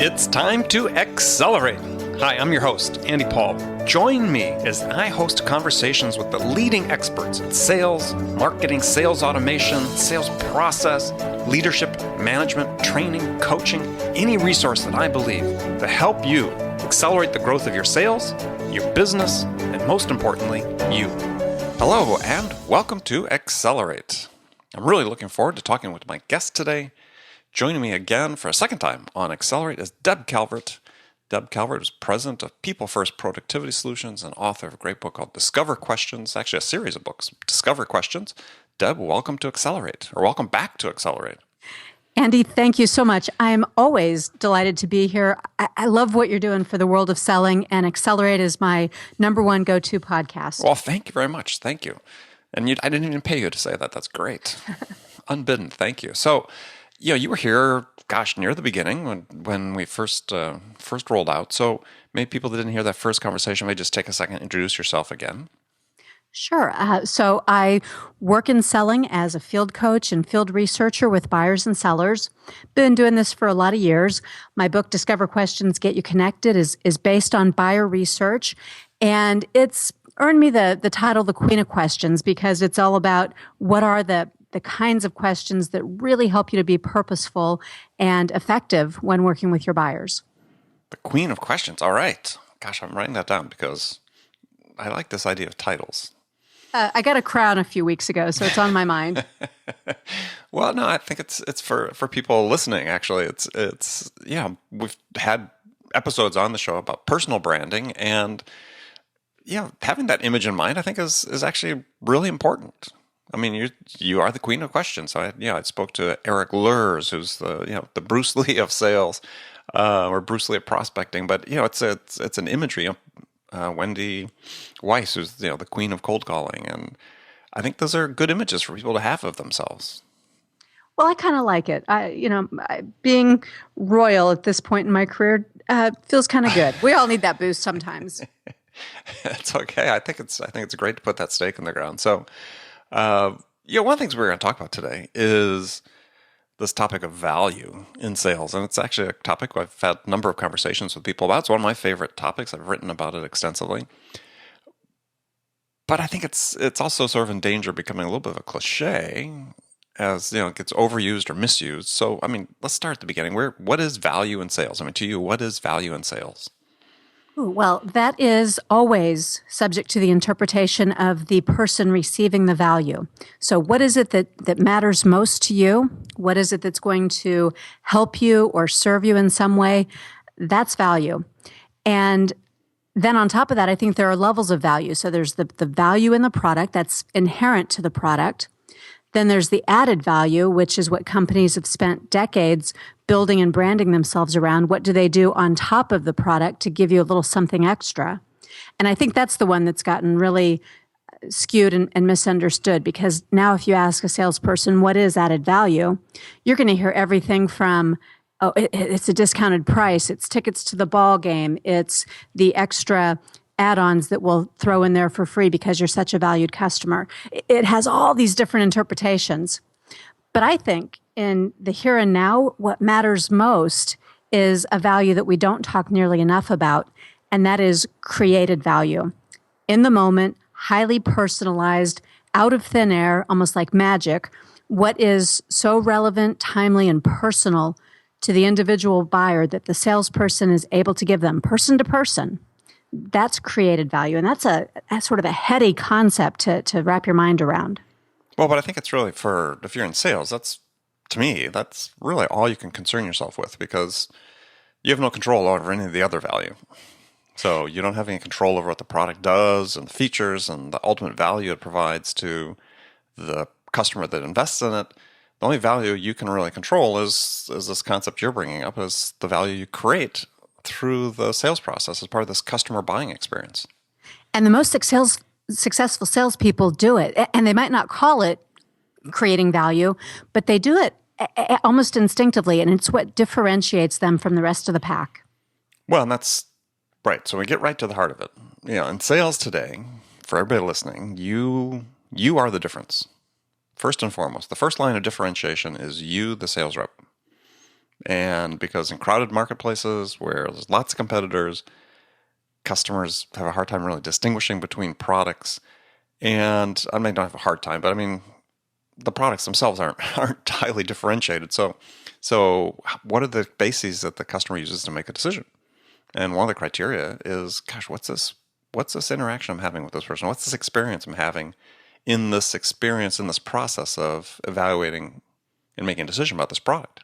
It's time to accelerate. Hi, I'm your host, Andy Paul. Join me as I host conversations with the leading experts in sales, marketing, sales automation, sales process, leadership, management, training, coaching, any resource that I believe to help you accelerate the growth of your sales, your business, and most importantly, you. Hello, and welcome to Accelerate. I'm really looking forward to talking with my guest today. Joining me again for a second time on Accelerate is Deb Calvert. Deb Calvert is president of People First Productivity Solutions and author of a great book called Discover Questions, actually a series of books, Discover Questions. Deb, welcome to Accelerate, or welcome back to Accelerate. Andy, thank you so much. I'm always delighted to be here. I love what you're doing for the world of selling, and Accelerate is my number one go-to podcast. Well, thank you very much. Thank you. And I didn't even pay you to say that. That's great. Unbidden. Thank you. So, you were here, near the beginning when we first rolled out. So maybe people that didn't hear that first conversation, may just take a second, introduce yourself again. Sure. So I work in selling as a field coach and field researcher with buyers and sellers. Been doing this for a lot of years. My book, Discover Questions, Get You Connected, is based on buyer research. And it's earned me the title, The Queen of Questions, because it's all about what are the kinds of questions that really help you to be purposeful and effective when working with your buyers. The Queen of Questions. All right. Gosh, I'm writing that down because I like this idea of titles. I got a crown a few weeks ago, so it's on my mind. Well, no, I think it's for people listening. Actually, it's we've had episodes on the show about personal branding, and having that image in mind, I think is actually really important. I mean, you are the queen of questions. So I spoke to Eric Lurs, who's the Bruce Lee of sales, or Bruce Lee of prospecting. But it's an imagery. Wendy Weiss, who's the queen of cold calling, and I think those are good images for people to have of themselves. Well, I kind of like it. Being royal at this point in my career feels kind of good. We all need that boost sometimes. It's okay. I think it's great to put that stake in the ground. So. One of the things we're going to talk about today is this topic of value in sales. And it's actually a topic I've had a number of conversations with people about. It's one of my favorite topics. I've written about it extensively. But I think it's also sort of in danger of becoming a little bit of a cliche as, it gets overused or misused. So, let's start at the beginning. What is value in sales? To you, what is value in sales? Well, that is always subject to the interpretation of the person receiving the value. So what is it that matters most to you? What is it that's going to help you or serve you in some way? That's value. And then on top of that, I think there are levels of value. So there's the value in the product that's inherent to the product. Then there's the added value, which is what companies have spent decades building and branding themselves around. What do they do on top of the product to give you a little something extra? And I think that's the one that's gotten really skewed and misunderstood, because now if you ask a salesperson, what is added value, you're going to hear everything from, it's a discounted price, it's tickets to the ball game, it's the extra add-ons that we'll throw in there for free because you're such a valued customer. It has all these different interpretations. But I think in the here and now, what matters most is a value that we don't talk nearly enough about, and that is created value. In the moment, highly personalized, out of thin air, almost like magic, what is so relevant, timely, and personal to the individual buyer that the salesperson is able to give them person to person. That's created value, and that's sort of a heady concept to wrap your mind around. Well, but I think it's really if you're in sales, that's really all you can concern yourself with, because you have no control over any of the other value. So you don't have any control over what the product does and the features and the ultimate value it provides to the customer that invests in it. The only value you can really control is this concept you're bringing up, is the value you create through the sales process as part of this customer buying experience. And the most successful salespeople do it. And they might not call it creating value, but they do it almost instinctively. And it's what differentiates them from the rest of the pack. Well, and that's right. So we get right to the heart of it. In sales today, for everybody listening, you are the difference. First and foremost, the first line of differentiation is you, the sales rep. And because in crowded marketplaces where there's lots of competitors, customers have a hard time really distinguishing between products. And I mean, don't have a hard time, but I mean, the products themselves aren't highly differentiated. So what are the bases that the customer uses to make a decision? And one of the criteria is, gosh, what's this interaction I'm having with this person? What's this experience I'm having in this experience, in this process of evaluating and making a decision about this product?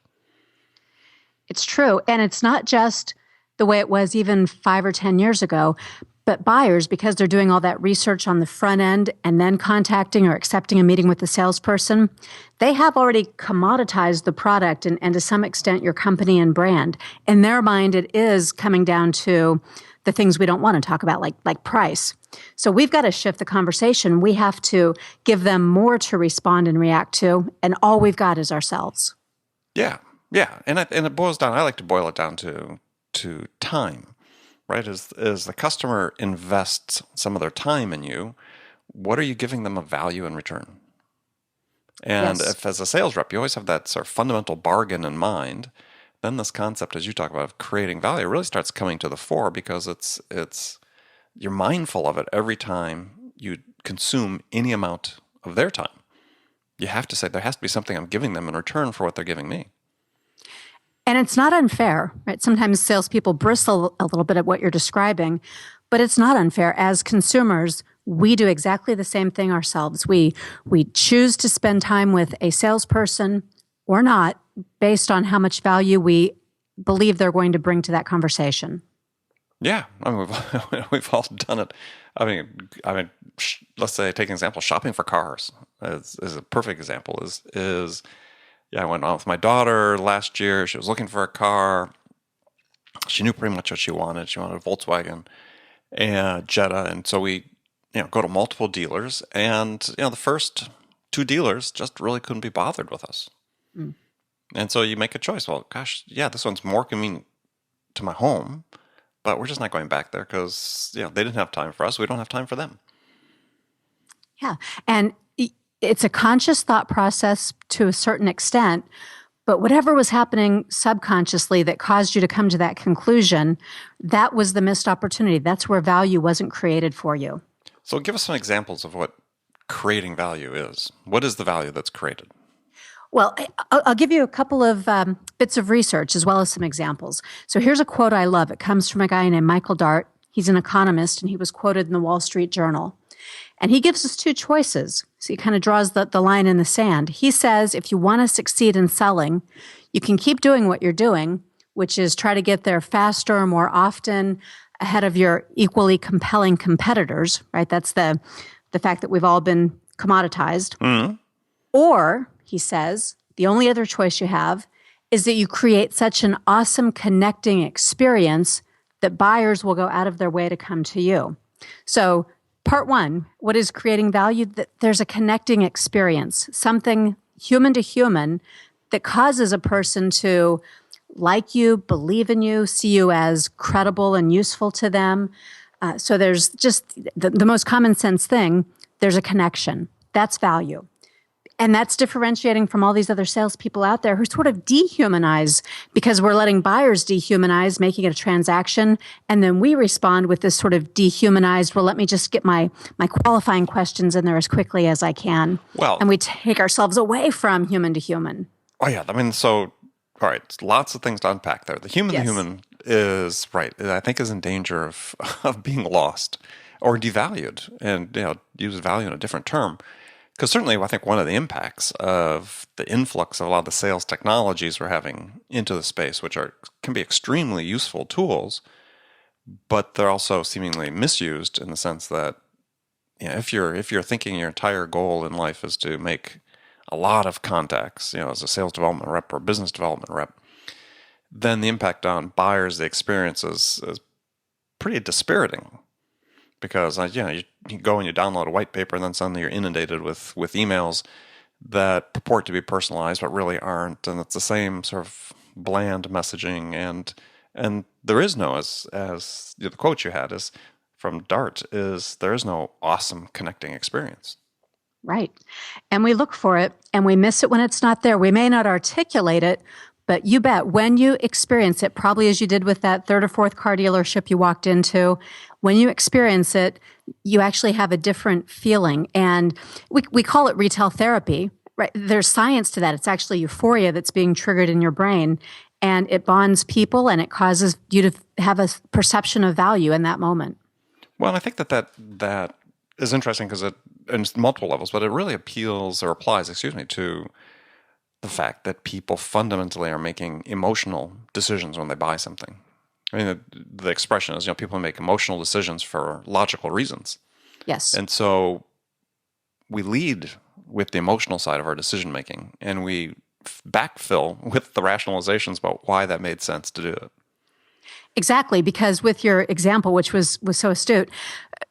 It's true. And it's not just the way it was even 5 or 10 years ago, but buyers, because they're doing all that research on the front end and then contacting or accepting a meeting with the salesperson, they have already commoditized the product and to some extent your company and brand. In their mind, it is coming down to the things we don't want to talk about, like price. So we've got to shift the conversation. We have to give them more to respond and react to, and all we've got is ourselves. Yeah, yeah, and it boils down. I like to boil it down to time, right? As the customer invests some of their time in you, what are you giving them of value in return? And Yes. if, as a sales rep, you always have that sort of fundamental bargain in mind, then this concept, as you talk about, of creating value really starts coming to the fore because it's you're mindful of it every time you consume any amount of their time. You have to say there has to be something I'm giving them in return for what they're giving me. And it's not unfair, right? Sometimes salespeople bristle a little bit at what you're describing, but it's not unfair. As consumers, we do exactly the same thing ourselves. We choose to spend time with a salesperson or not based on how much value we believe they're going to bring to that conversation. Yeah, I mean, we've all done it. I mean, let's say take an example. Shopping for cars is a perfect example. Yeah, I went on with my daughter last year. She was looking for a car. She knew pretty much what she wanted. She wanted a Volkswagen and Jetta, and so we, go to multiple dealers, and the first two dealers just really couldn't be bothered with us. Mm. And so you make a choice. Well, gosh, yeah, this one's more convenient to my home, but we're just not going back there because they didn't have time for us. We don't have time for them. Yeah. And it's a conscious thought process to a certain extent, but whatever was happening subconsciously that caused you to come to that conclusion, that was the missed opportunity. That's where value wasn't created for you. So give us some examples of what creating value is. What is the value that's created? Well, I'll give you a couple of bits of research as well as some examples. So here's a quote I love. It comes from a guy named Michael Dart. He's an economist, and he was quoted in the Wall Street Journal. And he gives us two choices. So he kind of draws the line in the sand. He says, if you want to succeed in selling, you can keep doing what you're doing, which is try to get there faster, more often, ahead of your equally compelling competitors, right? That's the fact that we've all been commoditized. Mm-hmm. Or, he says, the only other choice you have is that you create such an awesome connecting experience that buyers will go out of their way to come to you. So, part one, what is creating value? That there's a connecting experience, something human to human that causes a person to like you, believe in you, see you as credible and useful to them. So there's just the most common sense thing, there's a connection. That's value. And that's differentiating from all these other salespeople out there who sort of dehumanize because we're letting buyers dehumanize, making it a transaction. And then we respond with this sort of dehumanized, well, let me just get my qualifying questions in there as quickly as I can. Well, and we take ourselves away from human to human. Oh, yeah. I mean, so, all right, lots of things to unpack there. The human to human is, right, I think is in danger of being lost or devalued and, use value in a different term. Because certainly I think one of the impacts of the influx of a lot of the sales technologies we're having into the space, which can be extremely useful tools, but they're also seemingly misused in the sense that if you're thinking your entire goal in life is to make a lot of contacts, as a sales development rep or business development rep, then the impact on buyers, the experience is pretty dispiriting. Because you go and you download a white paper, and then suddenly you're inundated with emails that purport to be personalized but really aren't, and it's the same sort of bland messaging, and there is no, as the quote you had is from Dart, is there is no awesome connecting experience. Right. And we look for it, and we miss it when it's not there. We may not articulate it, But you bet when you experience it, probably as you did with that third or fourth car dealership you walked into, when you experience it, you actually have a different feeling. And we call it retail therapy, right? There's science to that. It's actually euphoria that's being triggered in your brain, and it bonds people and it causes you to have a perception of value in that moment. Well, and I think that is interesting because it, in multiple levels, but it really applies, to the fact that people fundamentally are making emotional decisions when they buy something. I mean, the expression is, people make emotional decisions for logical reasons. Yes. And so we lead with the emotional side of our decision making, and we backfill with the rationalizations about why that made sense to do it. Exactly, because with your example, which was so astute,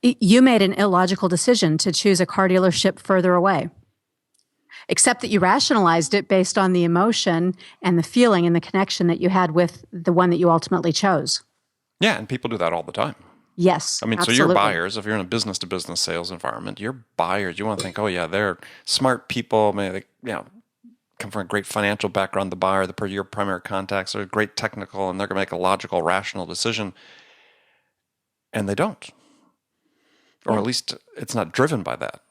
you made an illogical decision to choose a car dealership further away, except that you rationalized it based on the emotion and the feeling and the connection that you had with the one that you ultimately chose. Yeah, and people do that all the time. Yes, I mean, absolutely. So your buyers, if you're in a business-to-business sales environment, your buyers, you want to think, oh yeah, they're smart people. Maybe they, come from a great financial background. The buyer, your primary contacts are great technical, and they're going to make a logical, rational decision. And they don't, or at least it's not driven by that.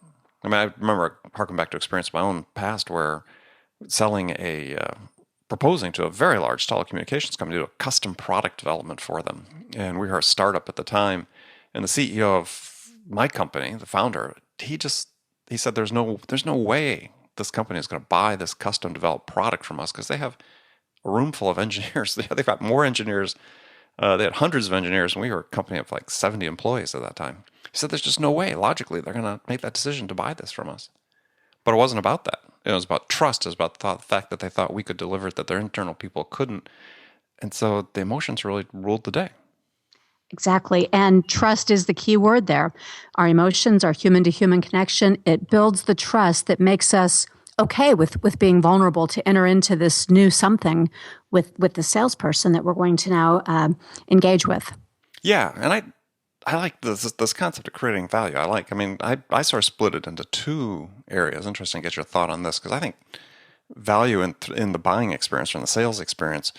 I mean, I remember harking back to experience of my own past where proposing to a very large telecommunications company to do a custom product development for them. And we were a startup at the time. And the CEO of my company, the founder, he said, there's no way this company is going to buy this custom developed product from us because they have a room full of engineers. They've got more engineers. They had hundreds of engineers, and we were a company of like 70 employees at that time. He said, there's just no way, logically, they're going to make that decision to buy this from us. But it wasn't about that. It was about trust. It was about the fact that they thought we could deliver it, that their internal people couldn't. And so the emotions really ruled the day. Exactly. And trust is the key word there. Our emotions, our human-to-human connection, it builds the trust that makes us okay with being vulnerable to enter into this new something with the salesperson that we're going to now engage with. Yeah, and I like this concept of creating value. I sort of split it into two areas. Interesting to get your thought on this, because I think value in the buying experience or in the sales experience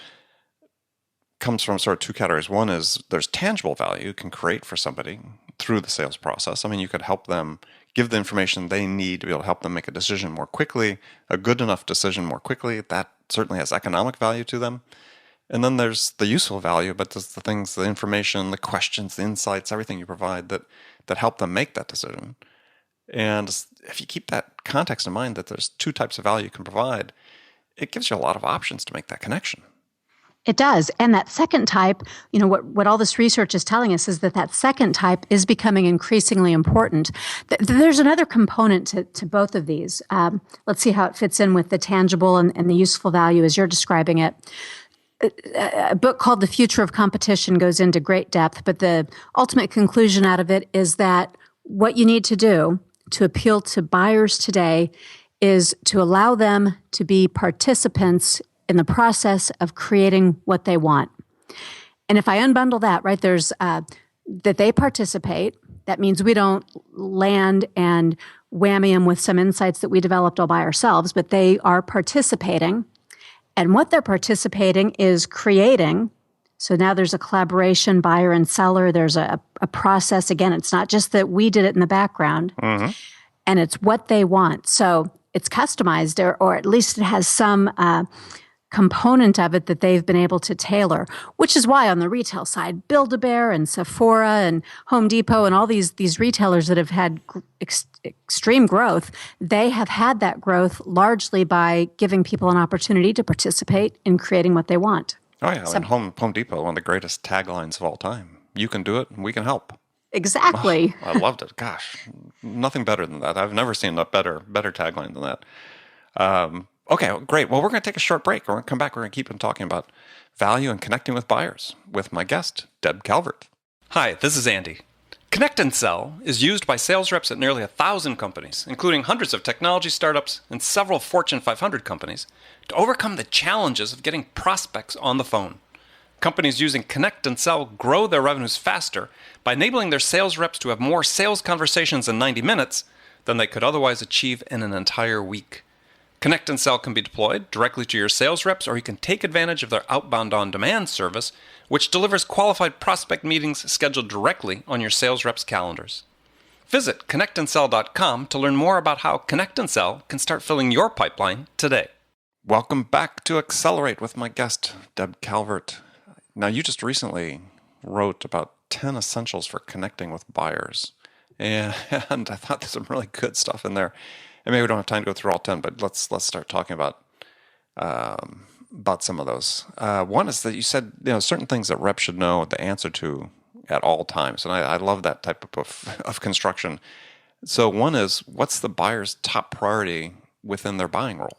comes from sort of two categories. One is there's tangible value you can create for somebody through the sales process. I mean, you could help them give the information they need to be able to help them make a decision more quickly, a good enough decision more quickly. That certainly has economic value to them. And then there's the useful value, but there's the things, the information, the questions, the insights, everything you provide that help them make that decision. And if you keep that context in mind that there's two types of value you can provide, it gives you a lot of options to make that connection. It does. And that second type, what all this research is telling us is that second type is becoming increasingly important. There's another component to both of these. Let's see how it fits in with the tangible and the useful value as you're describing it. A book called The Future of Competition goes into great depth, but the ultimate conclusion out of it is that what you need to do to appeal to buyers today is to allow them to be participants in the process of creating what they want. And if I unbundle that, right, there's that they participate. That means we don't land and whammy them with some insights that we developed all by ourselves, but they are participating. And what they're participating is creating. So now there's a collaboration, buyer and seller. There's a process. Again, it's not just that we did it in the background. Mm-hmm. And it's what they want. So it's customized, or at least it has some component of it that they've been able to tailor, which is why on the retail side, Build-A-Bear and Sephora and Home Depot and all these retailers that have had extreme growth, they have had that growth largely by giving people an opportunity to participate in creating what they want. Oh yeah, and Home Depot, one of the greatest taglines of all time. You can do it, and we can help. Exactly. Oh, I loved it. Gosh, nothing better than that. I've never seen a better tagline than that. Okay, great. Well, we're going to take a short break. We're going to come back. We're going to keep on talking about value and connecting with buyers with my guest, Deb Calvert. Hi, this is Andy. Connect and Sell is used by sales reps at nearly 1,000 companies, including hundreds of technology startups and several Fortune 500 companies, to overcome the challenges of getting prospects on the phone. Companies using Connect and Sell grow their revenues faster by enabling their sales reps to have more sales conversations in 90 minutes than they could otherwise achieve in an entire week. Connect and Sell can be deployed directly to your sales reps, or you can take advantage of their outbound on-demand service, which delivers qualified prospect meetings scheduled directly on your sales reps' calendars. Visit connectandsell.com to learn more about how Connect and Sell can start filling your pipeline today. Welcome back to Accelerate with my guest, Deb Calvert. Now, you just recently wrote about 10 essentials for connecting with buyers, and I thought there's some really good stuff in there. And maybe we don't have time to go through all 10, but let's start talking about some of those. One is that you said, certain things that reps should know the answer to at all times. And I love that type of construction. So one is, what's the buyer's top priority within their buying role?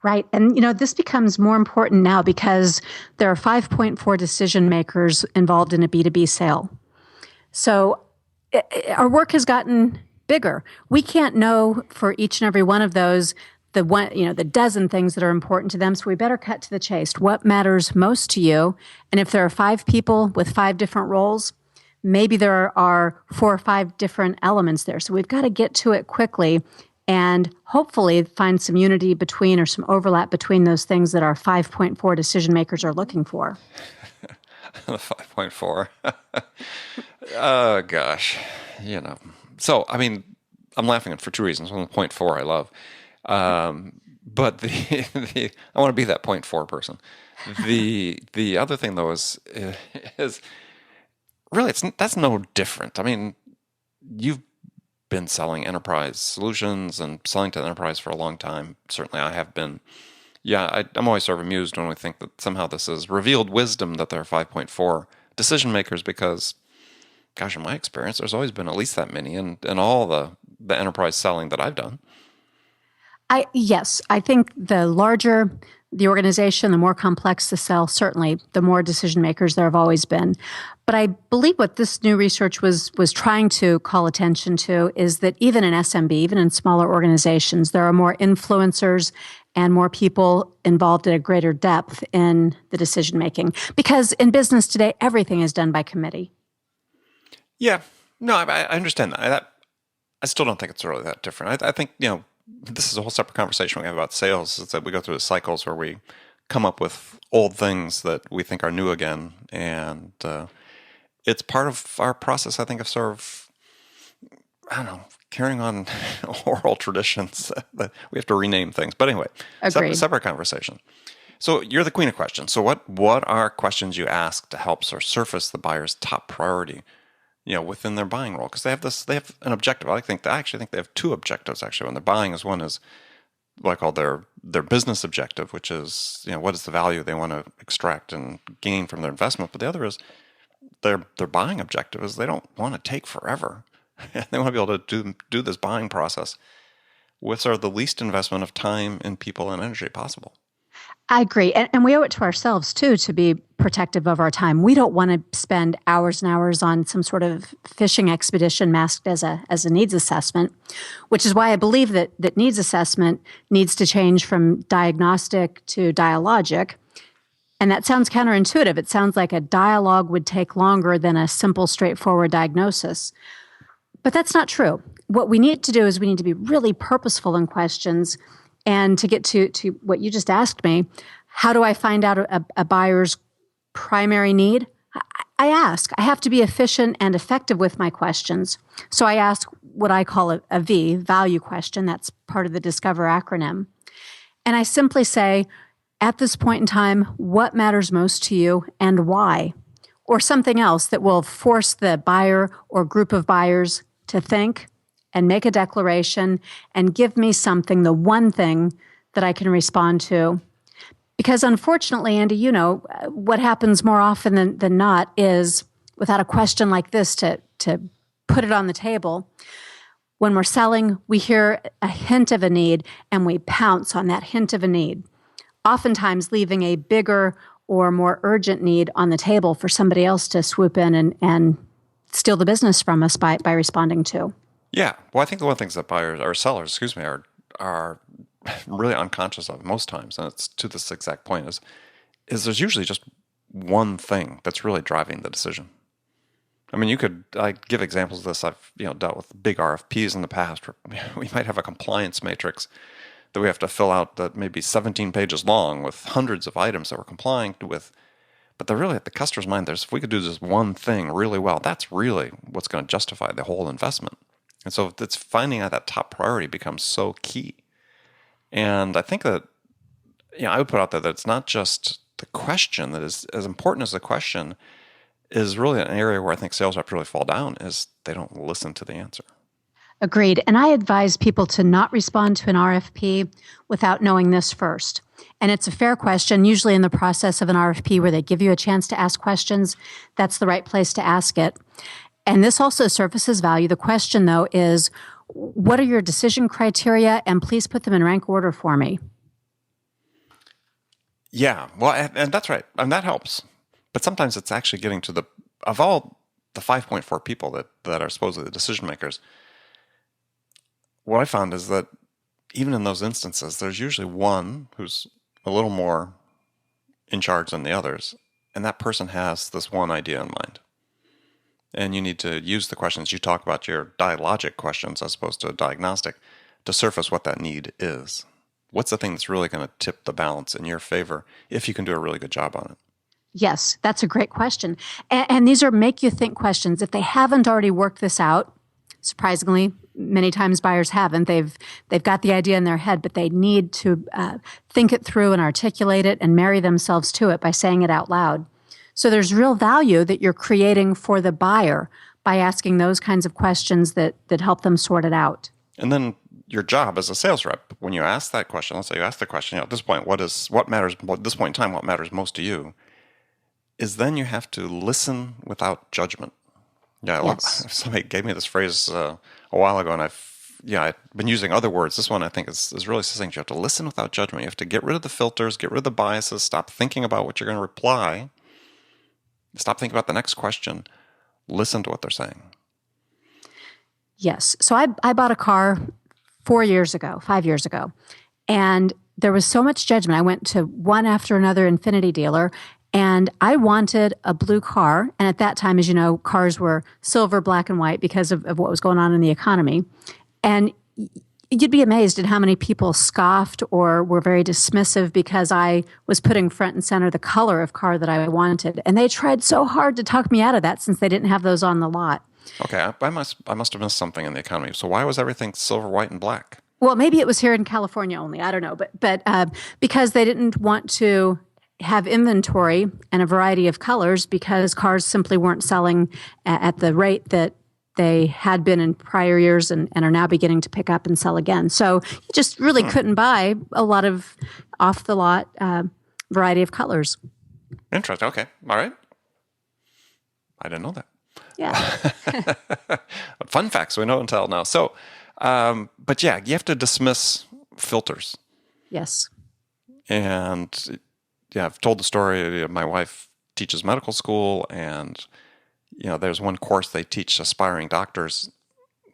Right. And, this becomes more important now because there are 5.4 decision makers involved in a B2B sale. So our work has gotten bigger. We can't know for each and every one of those the dozen things that are important to them. So we better cut to the chase. What matters most to you? And if there are 5 people with 5 different roles, maybe there are 4 or 5 different elements there. So we've got to get to it quickly and hopefully find some unity between or some overlap between those things that our 5.4 decision makers are looking for. The 5.4. Oh, gosh. So, I'm laughing for 2 reasons. One, the 0.4 I love. But I want to be that 0.4 person. The other thing, though, is really, that's no different. You've been selling enterprise solutions and selling to the enterprise for a long time. Certainly I have been. Yeah, I'm always sort of amused when we think that somehow this is revealed wisdom that there are 5.4 decision makers because, gosh, in my experience, there's always been at least that many in all the enterprise selling that I've done. Yes, I think the larger the organization, the more complex the sell, certainly the more decision makers there have always been. But I believe what this new research was trying to call attention to is that even in SMB, even in smaller organizations, there are more influencers and more people involved at a greater depth in the decision making. Because in business today, everything is done by committee. Yeah, no, I understand that. I still don't think it's really that different. I think, this is a whole separate conversation we have about sales, is that we go through the cycles where we come up with old things that we think are new again. And it's part of our process, I think, of sort of, carrying on oral traditions that we have to rename things. But anyway, separate conversation. So you're the queen of questions. So what are questions you ask to help sort of surface the buyer's top priority, within their buying role? Because they have an objective. I actually think they have 2 objectives actually when they're buying. One is what I call their business objective, which is, what is the value they want to extract and gain from their investment. But the other is their buying objective is they don't want to take forever. They want to be able to do this buying process with sort of the least investment of time and people and energy possible. I agree. And we owe it to ourselves, too, to be protective of our time. We don't want to spend hours and hours on some sort of fishing expedition masked as a needs assessment, which is why I believe that needs assessment needs to change from diagnostic to dialogic. And that sounds counterintuitive. It sounds like a dialogue would take longer than a simple, straightforward diagnosis. But that's not true. What we need to do is we need to be really purposeful in questions. And to get to what you just asked me, how do I find out a buyer's primary need? I ask. I have to be efficient and effective with my questions. So I ask what I call a V, value question. That's part of the Discover acronym. And I simply say, at this point in time, what matters most to you and why? Or something else that will force the buyer or group of buyers to think and make a declaration and give me something, the one thing that I can respond to. Because unfortunately, Andy, what happens more often than not is without a question like this to put it on the table, when we're selling, we hear a hint of a need and we pounce on that hint of a need, oftentimes leaving a bigger or more urgent need on the table for somebody else to swoop in and steal the business from us by responding to. Yeah. Well, I think the one things that buyers or sellers, are really unconscious of most times, and it's to this exact point, is there's usually just one thing that's really driving the decision. I mean, I give examples of this. I've, dealt with big RFPs in the past where we might have a compliance matrix that we have to fill out that may be 17 pages long with hundreds of items that we're complying with. But they're really at the customer's mind, if we could do this one thing really well, that's really what's going to justify the whole investment. And so it's finding out that top priority becomes so key. And I think that, I would put out there that it's not just the question that is as important as the question is really an area where I think sales reps really fall down is they don't listen to the answer. Agreed. And I advise people to not respond to an RFP without knowing this first. And it's a fair question. Usually in the process of an RFP where they give you a chance to ask questions, that's the right place to ask it. And this also surfaces value. The question, though, is what are your decision criteria? And please put them in rank order for me. Yeah, well, and that's right. And that helps. But sometimes it's actually getting to of all the 5.4 people that are supposedly the decision makers, what I found is that even in those instances, there's usually one who's a little more in charge than the others, and that person has this one idea in mind. And you need to use the questions you talk about, your dialogic questions as opposed to diagnostic, to surface what that need is. What's the thing that's really going to tip the balance in your favor if you can do a really good job on it? Yes, that's a great question. And these are make you think questions. If they haven't already worked this out, surprisingly, many times buyers haven't. They've got the idea in their head, but they need to think it through and articulate it and marry themselves to it by saying it out loud. So there's real value that you're creating for the buyer by asking those kinds of questions that help them sort it out. And then your job as a sales rep, when you ask that question, let's say you ask the question, at this point, what matters at this point in time, what matters most to you, is then you have to listen without judgment. Yeah, yes. Somebody gave me this phrase a while ago, and I've been using other words. This one I think is really succinct. You have to listen without judgment. You have to get rid of the filters, get rid of the biases, stop thinking about what you're going to reply, stop thinking about the next question, listen to what they're saying. Yes. So I bought a car 5 years ago, and there was so much judgment. I went to one after another Infiniti dealer, and I wanted a blue car. And at that time, as you know, cars were silver, black, and white because of what was going on in the economy. And you'd be amazed at how many people scoffed or were very dismissive because I was putting front and center the color of car that I wanted. And they tried so hard to talk me out of that since they didn't have those on the lot. Okay, I must have missed something in the economy. So why was everything silver, white, and black? Well, maybe it was here in California only. I don't know. But because they didn't want to have inventory and a variety of colors because cars simply weren't selling at the rate that they had been in prior years and are now beginning to pick up and sell again. So you just really couldn't buy a lot of off-the-lot variety of colors. Interesting. Okay. All right. I didn't know that. Yeah. Fun facts we know and tell now. So, but yeah, you have to dismiss filters. Yes. And yeah, I've told the story. My wife teaches medical school, and there's one course they teach aspiring doctors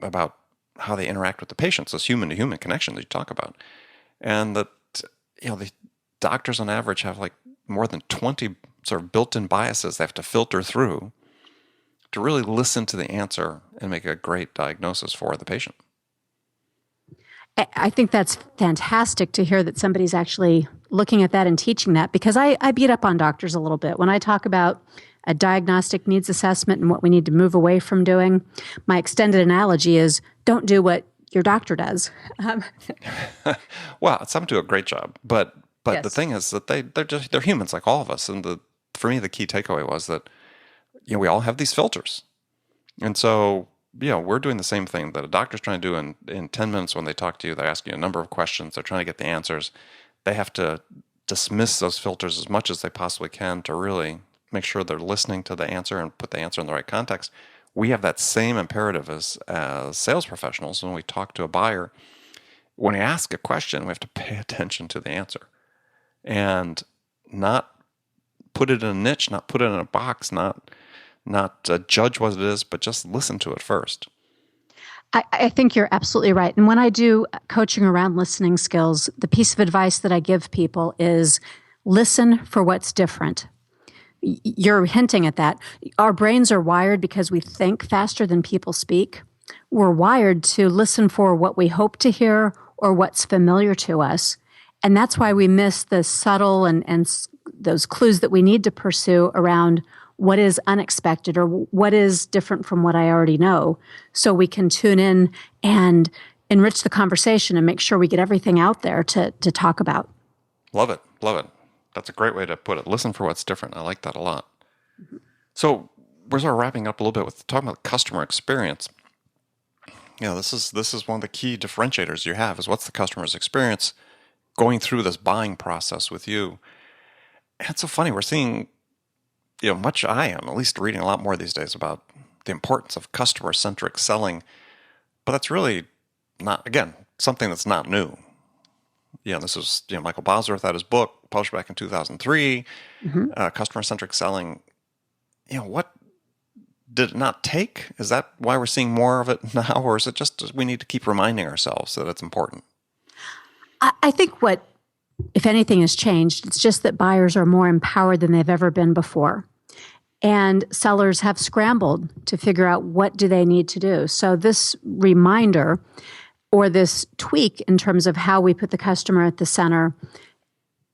about how they interact with the patients, this human-to-human connection that you talk about, and that the doctors on average have like more than 20 sort of built-in biases they have to filter through to really listen to the answer and make a great diagnosis for the patient. I think that's fantastic to hear that somebody's actually looking at that and teaching that, because I beat up on doctors a little bit. When I talk about a diagnostic needs assessment and what we need to move away from doing, my extended analogy is don't do what your doctor does. Well, some do a great job, but yes. The thing is that they're humans like all of us. And for me, the key takeaway was that we all have these filters. And so we're doing the same thing that a doctor's trying to do in 10 minutes when they talk to you. They're asking you a number of questions. They're trying to get the answers. They have to dismiss those filters as much as they possibly can to really make sure they're listening to the answer and put the answer in the right context. We have that same imperative as sales professionals when we talk to a buyer. When we ask a question, we have to pay attention to the answer and not put it in a niche, not put it in a box, not judge what it is, but just listen to it first. I think you're absolutely right. And when I do coaching around listening skills, the piece of advice that I give people is listen for what's different. You're hinting at that. Our brains are wired because we think faster than people speak. We're wired to listen for what we hope to hear or what's familiar to us. And that's why we miss the subtle and those clues that we need to pursue around what is unexpected or what is different from what I already know. So we can tune in and enrich the conversation and make sure we get everything out there to talk about. Love it. Love it. That's a great way to put it. Listen for what's different. I like that a lot. Mm-hmm. So we're sort of wrapping up a little bit with talking about customer experience. This is one of the key differentiators you have is what's the customer's experience going through this buying process with you. And it's so funny. We're seeing, much I am at least reading a lot more these days about the importance of customer-centric selling. But that's really not, again, something that's not new. This is, Michael Bosworth had his book published back in 2003, customer-centric selling. What did it not take? Is that why we're seeing more of it now? Or is it just we need to keep reminding ourselves that it's important? I think what, if anything, has changed, it's just that buyers are more empowered than they've ever been before. And sellers have scrambled to figure out what do they need to do. So this reminder or this tweak in terms of how we put the customer at the center,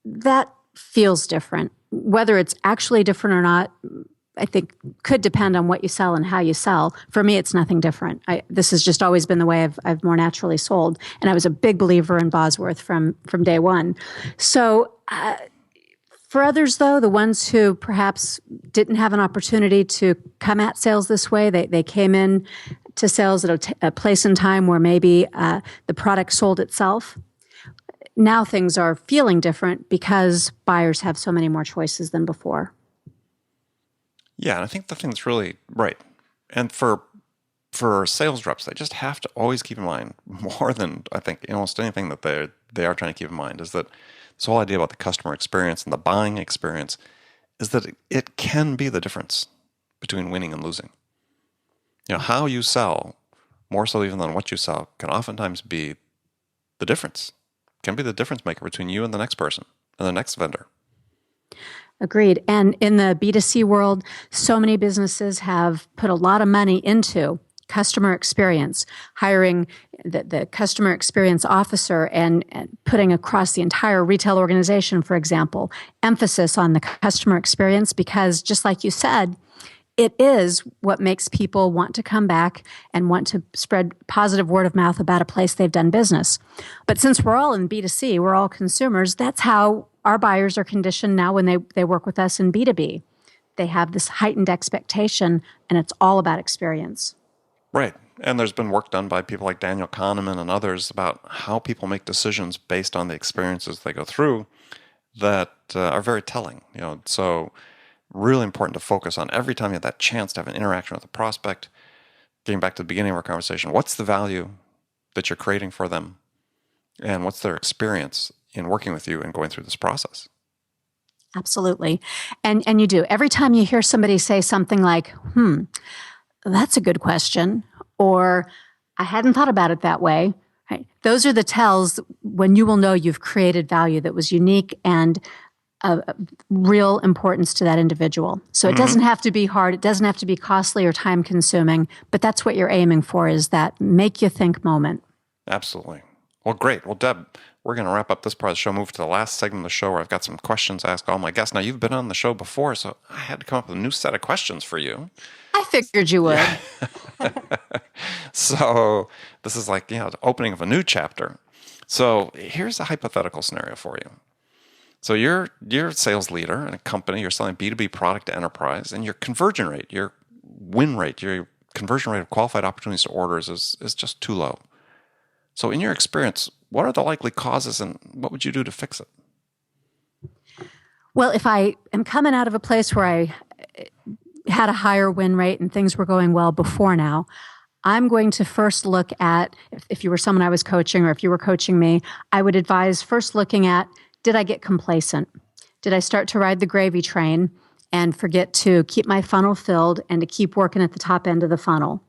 that feels different. Whether it's actually different or not, I think could depend on what you sell and how you sell. For me, it's nothing different. This has just always been the way I've more naturally sold. And I was a big believer in Bosworth from day one. So for others, though, the ones who perhaps didn't have an opportunity to come at sales this way, they came in to sales at a place in time where maybe the product sold itself. Now things are feeling different because buyers have so many more choices than before. Yeah, and I think the thing that's really right, and for sales reps, they just have to always keep in mind, more than I think almost anything that they are trying to keep in mind, is that this whole idea about the customer experience and the buying experience is that it can be the difference between winning and losing. How you sell, more so even than what you sell, can oftentimes be the difference. Can be the difference maker between you and the next person and the next vendor. Agreed. And in the B2C world, so many businesses have put a lot of money into customer experience, hiring the customer experience officer and putting across the entire retail organization, for example, emphasis on the customer experience because, just like you said, it is what makes people want to come back and want to spread positive word of mouth about a place they've done business. But since we're all in B2C, we're all consumers, that's how our buyers are conditioned now when they work with us in B2B. They have this heightened expectation, and it's all about experience. Right. And there's been work done by people like Daniel Kahneman and others about how people make decisions based on the experiences they go through that are very telling. So really important to focus on every time you have that chance to have an interaction with a prospect. Getting back to the beginning of our conversation, what's the value that you're creating for them? And what's their experience in working with you and going through this process? Absolutely. And you do. Every time you hear somebody say something like, that's a good question, or I hadn't thought about it that way, right? Those are the tells when you will know you've created value that was unique and of real importance to that individual. So it doesn't have to be hard. It doesn't have to be costly or time consuming, but that's what you're aiming for, is that make you think moment. Absolutely. Well, great. Well, Deb, we're going to wrap up this part of the show, move to the last segment of the show where I've got some questions to ask all my guests. Now, you've been on the show before, so I had to come up with a new set of questions for you. I figured you would. Yeah. So this is like, the opening of a new chapter. So here's a hypothetical scenario for you. So you're a sales leader in a company, you're selling B2B product to enterprise, and your conversion rate, your win rate, your conversion rate of qualified opportunities to orders is just too low. So in your experience, what are the likely causes and what would you do to fix it? Well, if I am coming out of a place where I had a higher win rate and things were going well before now, I'm going to first look at, if you were someone I was coaching or if you were coaching me, I would advise first looking at, did I get complacent? Did I start to ride the gravy train and forget to keep my funnel filled and to keep working at the top end of the funnel?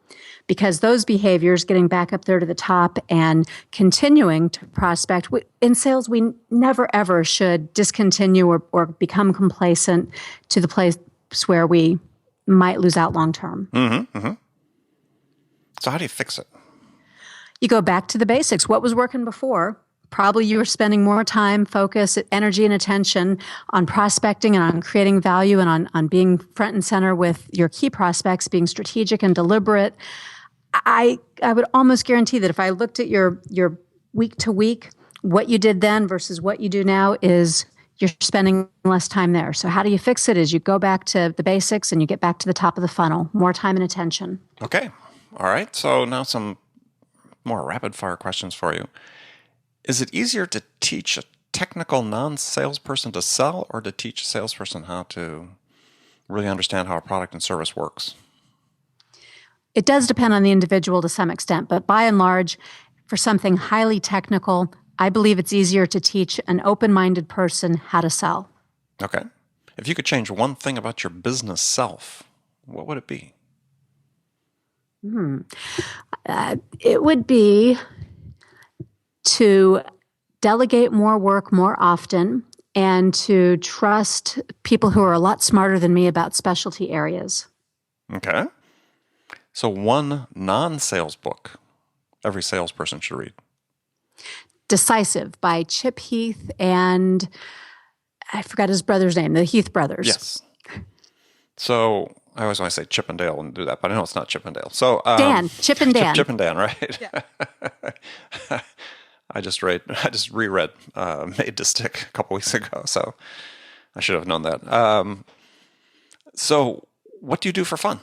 Because those behaviors, getting back up there to the top and continuing to prospect, in sales, we never ever should discontinue or become complacent to the that's where we might lose out long term. So how do you fix it? You go back to the basics. What was working before? Probably you were spending more time, focus, energy, and attention on prospecting and on creating value and on being front and center with your key prospects, being strategic and deliberate. I would almost guarantee that if I looked at your week to week, what you did then versus what you do now is you're spending less time there. So how do you fix it is you go back to the basics and you get back to the top of the funnel, more time and attention. Okay. All right. So now some more rapid fire questions for you. Is it easier to teach a technical non-salesperson to sell or to teach a salesperson how to really understand how a product and service works? It does depend on the individual to some extent, but by and large, for something highly technical, I believe it's easier to teach an open-minded person how to sell. Okay. If you could change one thing about your business self, what would it be? It would be to delegate more work more often and to trust people who are a lot smarter than me about specialty areas. Okay. So one non-sales book every salesperson should read. Decisive by Chip Heath and I forgot his brother's name, the Heath brothers. Yes. So I always want to say Chip and Dale and do that, but I know it's not Chip and Dale. So Chip and Dan. Chip and Dan, right? Yeah. I just reread Made to Stick a couple weeks ago, so I should have known that. So what do you do for fun?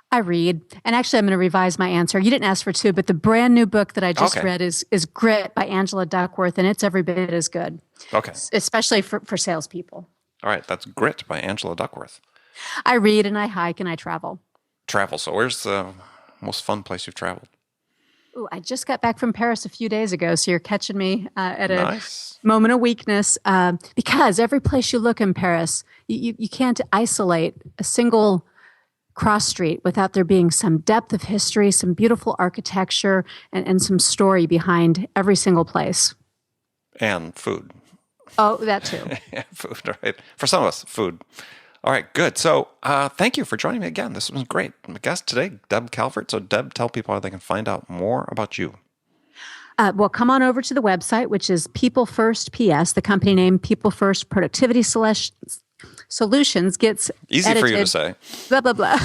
I read. And actually, I'm going to revise my answer. You didn't ask for two, but the brand new book that I just read is Grit by Angela Duckworth, and it's every bit as good. Okay. Especially for salespeople. All right. That's Grit by Angela Duckworth. I read and I hike and I travel. Travel. So where's the most fun place you've traveled? Ooh, I just got back from Paris a few days ago, so you're catching me at a Nice. moment of weakness. Because every place you look in Paris, you can't isolate a single cross street without there being some depth of history, some beautiful architecture, and some story behind every single place. And food. Oh, that too. Yeah, food, right? For some of us, food. All right, good. So thank you for joining me again. This was great. My guest today, Deb Calvert. So Deb, tell people how they can find out more about you. Well, come on over to the website, which is People First PS, the company name People First Productivity Solutions gets Easy edited. for you to say. Blah, blah, blah.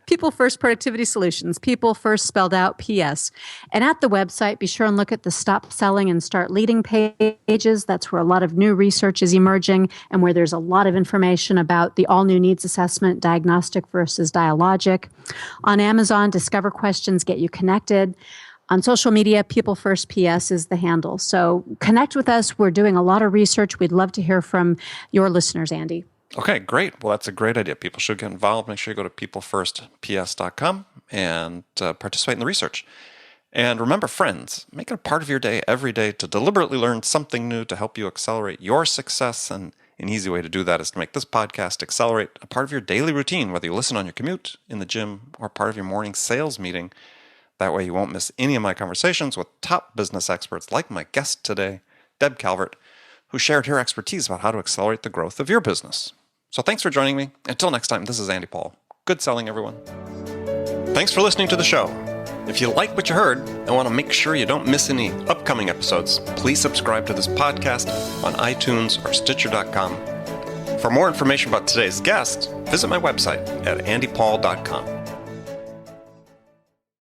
People First Productivity Solutions. People First spelled out PS. And at the website, be sure and look at the Stop Selling and Start Leading pages. That's where a lot of new research is emerging and where there's a lot of information about the all-new needs assessment, diagnostic versus dialogic. On Amazon, Discover Questions get you connected. On social media, People First PS is the handle. So connect with us. We're doing a lot of research. We'd love to hear from your listeners, Andy. Okay, great. Well, that's a great idea. People should get involved. Make sure you go to peoplefirstps.com and participate in the research. And remember, friends, make it a part of your day every day to deliberately learn something new to help you accelerate your success. And an easy way to do that is to make this podcast accelerate a part of your daily routine, whether you listen on your commute, in the gym, or part of your morning sales meeting. That way you won't miss any of my conversations with top business experts like my guest today, Deb Calvert, who shared her expertise about how to accelerate the growth of your business. So thanks for joining me. Until next time, this is Andy Paul. Good selling, everyone. Thanks for listening to the show. If you like what you heard and want to make sure you don't miss any upcoming episodes, please subscribe to this podcast on iTunes or Stitcher.com. For more information about today's guest, visit my website at andypaul.com.